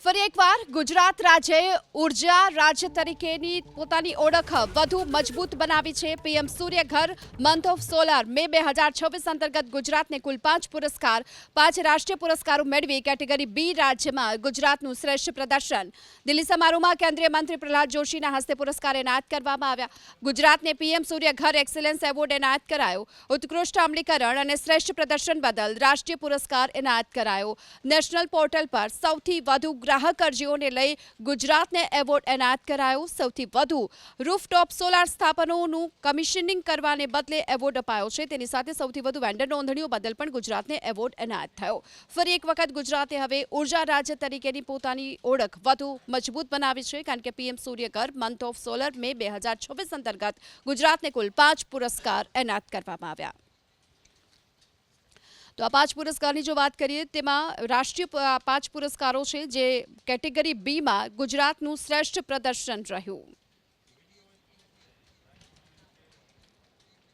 ફરી એકવાર ગુજરાત રાજ્યએ ઉર્જા રાજ્ય તરીકેની પોતાની ઓળખ વધુ મજબૂત બનાવી છે। PM Suryaghar month of solar May 2026 અંતર્ગત ગુજરાતને કુલ 5 પુરસ્કાર 5 રાષ્ટ્રીય પુરસ્કારો મેળવી કેટેગરી બી રાજ્યમાં ગુજરાતનું શ્રેષ્ઠ પ્રદર્શન। દિલ્હી સમારોહમાં કેન્દ્રીય મંત્રી પ્રહલાદ જોશીના હસ્તે પુરસ્કાર એનાયત કરવામાં આવ્યા। ગુજરાતને પીએમ સૂર્યઘર એક્સેલન્સ એવોર્ડ એનાયત કરાયો। ઉત્કૃષ્ટ અમલીકરણ અને શ્રેષ્ઠ પ્રદર્શન બદલ રાષ્ટ્રીય પુરસ્કાર એનાયત કરાયો। નેશનલ પોર્ટલ પર સૌથી વધુ ગ્રાહક અરજીઓને લઈ ગુજરાતને એવોર્ડ એનાયત કરાયો। સૌથી વધુ રૂફટોપ સોલાર સ્થાપનોનું કમિશનિંગ કરવાને બદલે એવોર્ડ અપાયો છે। તેની સાથે સૌથી વધુ વેન્ડર નોંધણીઓ બદલ પણ ગુજરાતને એવોર્ડ એનાયત થયો। ફરી એક વખત ગુજરાતે હવે ઉર્જા રાજ્ય તરીકેની પોતાની ઓળખ વધુ મજબૂત બનાવી છે, કારણ કે PM Suryaghar month of solar May 2026 અંતર્ગત ગુજરાતને કુલ 5 પુરસ્કાર એનાયત કરવામાં આવ્યા। તો આ 5 પુરસ્કારની જો વાત કરીએ તેમાં રાષ્ટ્રીય 5 પુરસ્કારો છે, જે કેટેગરી બીમાં ગુજરાતનું શ્રેષ્ઠ પ્રદર્શન રહ્યું।